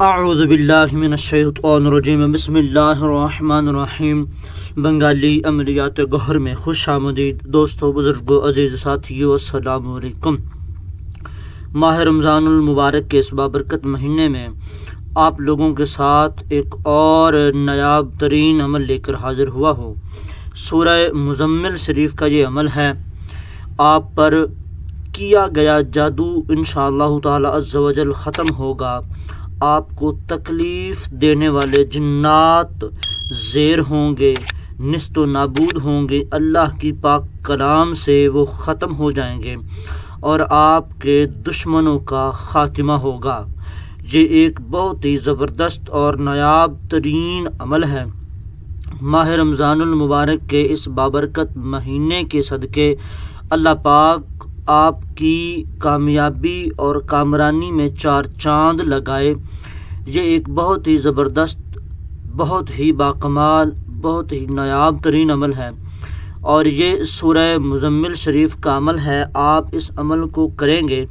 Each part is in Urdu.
اعوذ باللہ من الشیطان الرجیم بسم اللہ الرحمن الرحیم۔ بنگالی عملیات گوہر میں خوش آمدید دوستو، بزرگو، عزیز ساتھیو، السلام علیکم۔ ماہ رمضان المبارک کے اس بابرکت مہینے میں آپ لوگوں کے ساتھ ایک اور نایاب ترین عمل لے کر حاضر ہوا ہوں۔ سورہ مزمل شریف کا یہ عمل ہے۔ آپ پر کیا گیا جادو انشاءاللہ تعالی عز و جل ختم ہوگا۔ آپ کو تکلیف دینے والے جنات زیر ہوں گے، نیست و نابود ہوں گے، اللہ کی پاک کلام سے وہ ختم ہو جائیں گے اور آپ کے دشمنوں کا خاتمہ ہوگا۔ یہ ایک بہت ہی زبردست اور نایاب ترین عمل ہے۔ ماہ رمضان المبارک کے اس بابرکت مہینے کے صدقے اللہ پاک آپ کی کامیابی اور کامرانی میں چار چاند لگائے۔ یہ ایک بہت ہی زبردست، بہت ہی باکمال، بہت ہی نایاب ترین عمل ہے، اور یہ سورہ مزمل شریف کا عمل ہے۔ آپ اس عمل کو کریں گے،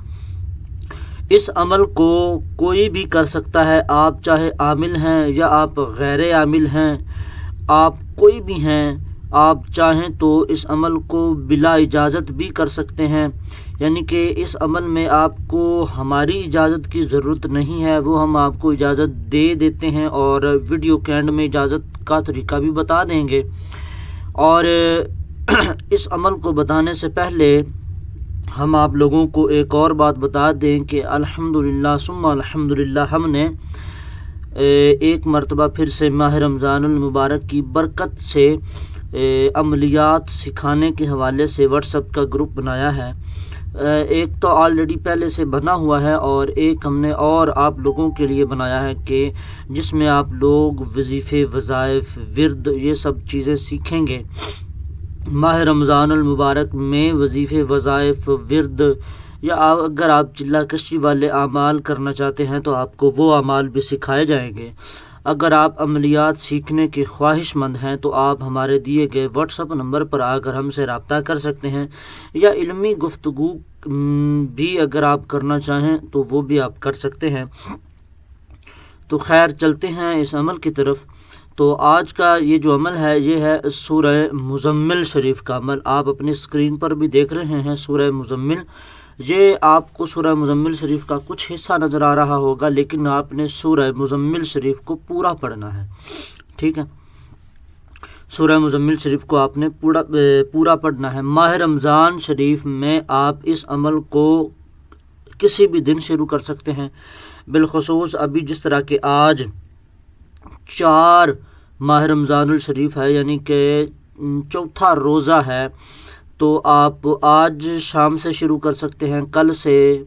اس عمل کو کوئی بھی کر سکتا ہے، آپ چاہے عامل ہیں یا آپ غیر عامل ہیں، آپ کوئی بھی ہیں، آپ چاہیں تو اس عمل کو بلا اجازت بھی کر سکتے ہیں، یعنی کہ اس عمل میں آپ کو ہماری اجازت کی ضرورت نہیں ہے، وہ ہم آپ کو اجازت دے دیتے ہیں اور ویڈیو کے اینڈ میں اجازت کا طریقہ بھی بتا دیں گے۔ اور اس عمل کو بتانے سے پہلے ہم آپ لوگوں کو ایک اور بات بتا دیں کہ الحمدللہ ثم الحمدللہ ہم نے ایک مرتبہ پھر سے ماہ رمضان المبارک کی برکت سے عملیات سکھانے کے حوالے سے واٹس ایپ کا گروپ بنایا ہے۔ ایک تو آلریڈی پہلے سے بنا ہوا ہے اور ایک ہم نے اور آپ لوگوں کے لیے بنایا ہے کہ جس میں آپ لوگ وظیفے، وظائف، ورد، یہ سب چیزیں سیکھیں گے۔ ماہ رمضان المبارک میں وظیفے، وظائف، ورد، یا اگر آپ چلہ کشی والے اعمال کرنا چاہتے ہیں تو آپ کو وہ اعمال بھی سکھائے جائیں گے۔ اگر آپ عملیات سیکھنے کے خواہش مند ہیں تو آپ ہمارے دیے گئے واٹس ایپ نمبر پر آ کر ہم سے رابطہ کر سکتے ہیں، یا علمی گفتگو بھی اگر آپ کرنا چاہیں تو وہ بھی آپ کر سکتے ہیں۔ تو خیر، چلتے ہیں اس عمل کی طرف۔ تو آج کا یہ جو عمل ہے یہ ہے سورہ مزمل شریف کا عمل۔ آپ اپنی اسکرین پر بھی دیکھ رہے ہیں سورہ مزمل۔ یہ آپ کو سورہ مزمل شریف کا کچھ حصہ نظر آ رہا ہوگا، لیکن آپ نے سورہ مزمل شریف کو پورا پڑھنا ہے، ٹھیک ہے؟ سورہ مزمل شریف کو آپ نے پورا پڑھنا ہے۔ ماہ رمضان شریف میں آپ اس عمل کو کسی بھی دن شروع کر سکتے ہیں، بالخصوص ابھی جس طرح کہ آج 4 ماہ رمضان الشریف ہے، یعنی کہ چوتھا روزہ ہے، تو آپ آج شام سے شروع کر سکتے ہیں، کل سے،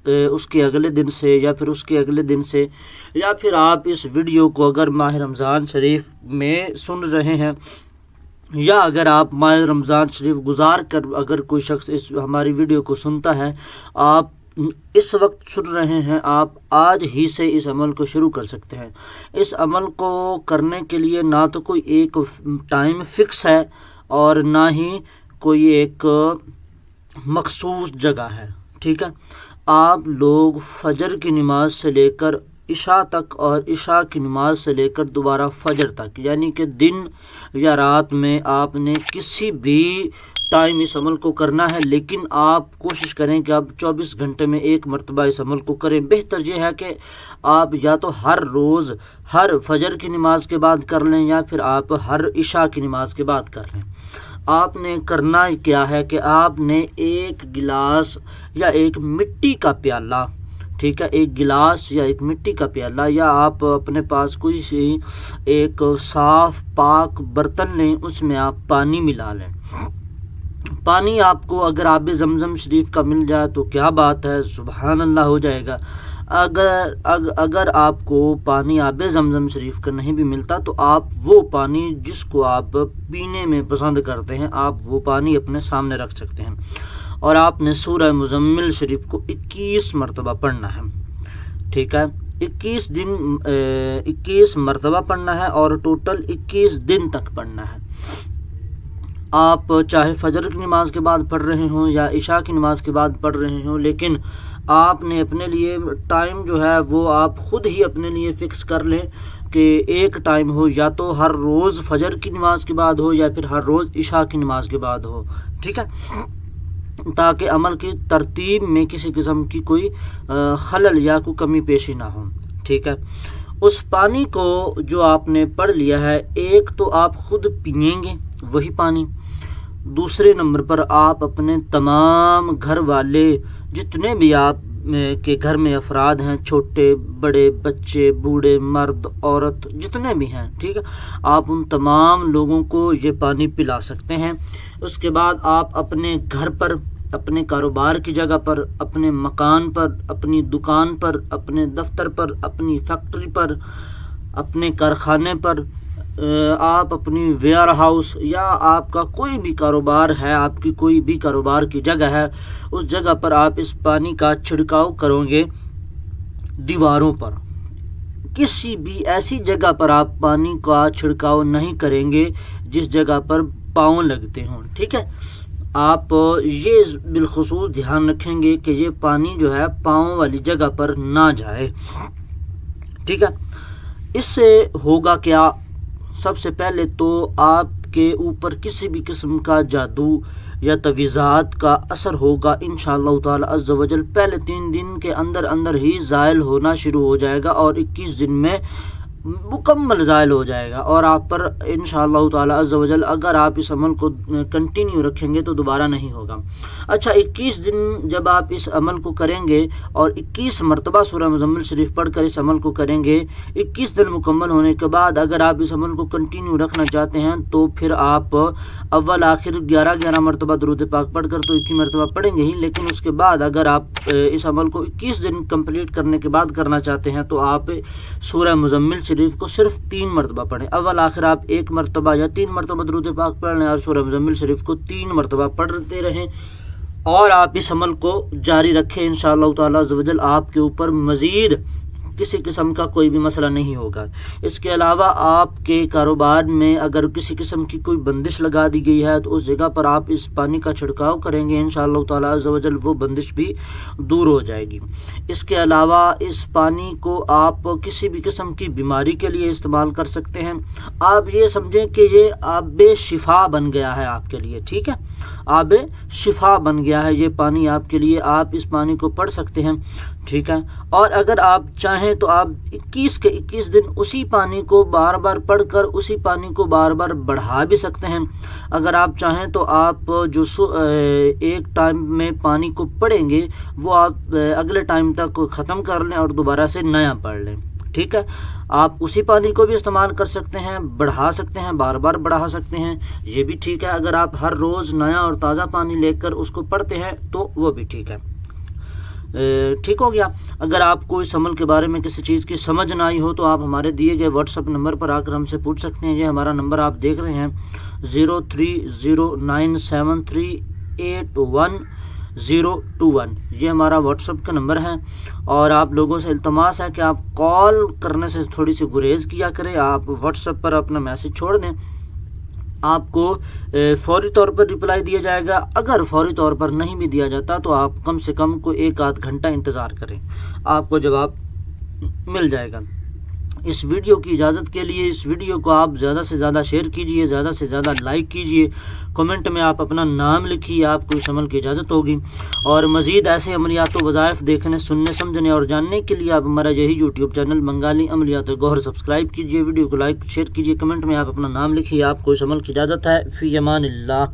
اس کے اگلے دن سے، یا پھر اس کے اگلے دن سے، یا پھر آپ اس ویڈیو کو اگر ماہ رمضان شریف میں سن رہے ہیں، یا اگر آپ ماہ رمضان شریف گزار کر اگر کوئی شخص اس ہماری ویڈیو کو سنتا ہے، آپ اس وقت سن رہے ہیں، آپ آج ہی سے اس عمل کو شروع کر سکتے ہیں۔ اس عمل کو کرنے کے لیے نہ تو کوئی ایک ٹائم فکس ہے اور نہ ہی کوئی ایک مخصوص جگہ ہے، ٹھیک ہے؟ آپ لوگ فجر کی نماز سے لے کر عشاء تک اور عشاء کی نماز سے لے کر دوبارہ فجر تک، یعنی کہ دن یا رات میں آپ نے کسی بھی ٹائم اس عمل کو کرنا ہے، لیکن آپ کوشش کریں کہ آپ 24 گھنٹے میں ایک مرتبہ اس عمل کو کریں۔ بہتر یہ ہے کہ آپ یا تو ہر روز ہر فجر کی نماز کے بعد کر لیں، یا پھر آپ ہر عشاء کی نماز کے بعد کر لیں۔ آپ نے کرنا کیا ہے کہ آپ نے ایک گلاس یا ایک مٹی کا پیالہ، ٹھیک ہے، ایک گلاس یا ایک مٹی کا پیالہ، یا آپ اپنے پاس کوئی سی ایک صاف پاک برتن لیں، اس میں آپ پانی ملا لیں۔ پانی آپ کو اگر آب زمزم شریف کا مل جائے تو کیا بات ہے، سبحان اللہ ہو جائے گا۔ اگر آپ کو پانی آب زمزم شریف کا نہیں بھی ملتا تو آپ وہ پانی جس کو آپ پینے میں پسند کرتے ہیں، آپ وہ پانی اپنے سامنے رکھ سکتے ہیں، اور آپ نے سورہ مزمل شریف کو 21 مرتبہ پڑھنا ہے، ٹھیک ہے؟ 21 مرتبہ پڑھنا ہے اور ٹوٹل 21 دن تک پڑھنا ہے۔ آپ چاہے فجر کی نماز کے بعد پڑھ رہے ہوں یا عشاء کی نماز کے بعد پڑھ رہے ہوں، لیکن آپ نے اپنے لیے ٹائم جو ہے وہ آپ خود ہی اپنے لیے فکس کر لیں کہ ایک ٹائم ہو، یا تو ہر روز فجر کی نماز کے بعد ہو یا پھر ہر روز عشاء کی نماز کے بعد ہو، ٹھیک ہے، تاکہ عمل کی ترتیب میں کسی قسم کی کوئی خلل یا کوئی کمی پیشی نہ ہو، ٹھیک ہے۔ اس پانی کو جو آپ نے پڑھ لیا ہے، ایک تو آپ خود پئیں گے وہی پانی، دوسرے نمبر پر آپ اپنے تمام گھر والے جتنے بھی آپ کے گھر میں افراد ہیں، چھوٹے بڑے بچے بوڑھے مرد عورت جتنے بھی ہیں، ٹھیک ہے، آپ ان تمام لوگوں کو یہ پانی پلا سکتے ہیں۔ اس کے بعد آپ اپنے گھر پر، اپنے کاروبار کی جگہ پر، اپنے مکان پر، اپنی دکان پر، اپنے دفتر پر، اپنی فیکٹری پر، اپنے کارخانے پر، آپ اپنی ویئر ہاؤس یا آپ کا کوئی بھی کاروبار ہے، آپ کی کوئی بھی کاروبار کی جگہ ہے، اس جگہ پر آپ اس پانی کا چھڑکاؤ کرو گے۔ دیواروں پر، کسی بھی ایسی جگہ پر آپ پانی کا چھڑکاؤ نہیں کریں گے جس جگہ پر پاؤں لگتے ہوں، ٹھیک ہے۔ آپ یہ بالخصوص دھیان رکھیں گے کہ یہ پانی جو ہے پاؤں والی جگہ پر نہ جائے، ٹھیک ہے۔ اس سے ہوگا کیا؟ سب سے پہلے تو آپ کے اوپر کسی بھی قسم کا جادو یا تعویذات کا اثر ہوگا انشاءاللہ تعالی عز و جل پہلے 3 دن کے اندر ہی زائل ہونا شروع ہو جائے گا، اور 21 دن میں مکمل زائل ہو جائے گا، اور آپ پر انشاءاللہ تعالی عز و جل اگر آپ اس عمل کو کنٹینیو رکھیں گے تو دوبارہ نہیں ہوگا۔ اچھا، 21 دن جب آپ اس عمل کو کریں گے اور 21 مرتبہ سورہ مزمل شریف پڑھ کر اس عمل کو کریں گے، 21 دن مکمل ہونے کے بعد اگر آپ اس عمل کو کنٹینیو رکھنا چاہتے ہیں تو پھر آپ اول آخر 11 مرتبہ درود پاک پڑھ کر تو 21 مرتبہ پڑھیں گے ہی، لیکن اس کے بعد اگر آپ اس عمل کو 21 دن کمپلیٹ کرنے کے بعد کرنا چاہتے ہیں تو آپ سورہ مزمل شریف کو صرف 3 مرتبہ پڑھیں۔ اول آخر آپ 1 مرتبہ یا 3 مرتبہ درود پاک پڑھ لیں اور سورہ مزمل شریف کو 3 مرتبہ پڑھتے رہیں، اور آپ اس عمل کو جاری رکھیں، انشاءاللہ تعالی عز و جل آپ کے اوپر مزید کسی قسم کا کوئی بھی مسئلہ نہیں ہوگا۔ اس کے علاوہ آپ کے کاروبار میں اگر کسی قسم کی کوئی بندش لگا دی گئی ہے تو اس جگہ پر آپ اس پانی کا چھڑکاؤ کریں گے، انشاءاللہ تعالی عز و جل وہ بندش بھی دور ہو جائے گی۔ اس کے علاوہ اس پانی کو آپ کسی بھی قسم کی بیماری کے لیے استعمال کر سکتے ہیں۔ آپ یہ سمجھیں کہ یہ آب شفا بن گیا ہے آپ کے لیے، ٹھیک ہے، آب شفا بن گیا ہے یہ پانی آپ کے لیے، آپ اس پانی کو پڑھ سکتے ہیں، ٹھیک ہے۔ اور اگر آپ چاہیں تو آپ 21 کے 21 دن اسی پانی کو بار بار پڑھ کر اسی پانی کو بار بار بڑھا بھی سکتے ہیں۔ اگر آپ چاہیں تو آپ جو ایک ٹائم میں پانی کو پڑھیں گے وہ آپ اگلے ٹائم تک ختم کر لیں اور دوبارہ سے نیا پڑھ لیں، ٹھیک ہے۔ آپ اسی پانی کو بھی استعمال کر سکتے ہیں، بڑھا سکتے ہیں، بار بار بڑھا سکتے ہیں، یہ بھی ٹھیک ہے۔ اگر آپ ہر روز نیا اور تازہ پانی لے کر اس کو پڑھتے ہیں تو وہ بھی ٹھیک ہے، ٹھیک ہو گیا۔ اگر آپ کو اس عمل کے بارے میں کسی چیز کی سمجھ نہ آئی ہو تو آپ ہمارے دیے گئے واٹس ایپ نمبر پر آ کر ہم سے پوچھ سکتے ہیں۔ یہ ہمارا نمبر آپ دیکھ رہے ہیں 0309738101، یہ ہمارا واٹس ایپ کا نمبر ہے، اور آپ لوگوں سے التماس ہے کہ آپ کال کرنے سے تھوڑی سی گریز کیا کریں، آپ واٹس ایپ پر اپنا میسج چھوڑ دیں، آپ کو فوری طور پر رپلائی دیا جائے گا۔ اگر فوری طور پر نہیں بھی دیا جاتا تو آپ کم سے کم کو 1-8 گھنٹہ انتظار کریں، آپ کو جواب مل جائے گا۔ اس ویڈیو کی اجازت کے لیے اس ویڈیو کو آپ زیادہ سے زیادہ شیئر کیجئے، زیادہ سے زیادہ لائک کیجئے، کمنٹ میں آپ اپنا نام لکھیے، آپ کو اس عمل کی اجازت ہوگی۔ اور مزید ایسے عملیات و وظائف دیکھنے، سننے، سمجھنے اور جاننے کے لیے آپ ہمارا یہی یوٹیوب چینل بنگالی عملیات گوہر سبسکرائب کیجئے، ویڈیو کو لائک شیئر کیجئے، کمنٹ میں آپ اپنا نام لکھیے، آپ کو اس عمل کی اجازت ہے۔ فی امان اللہ۔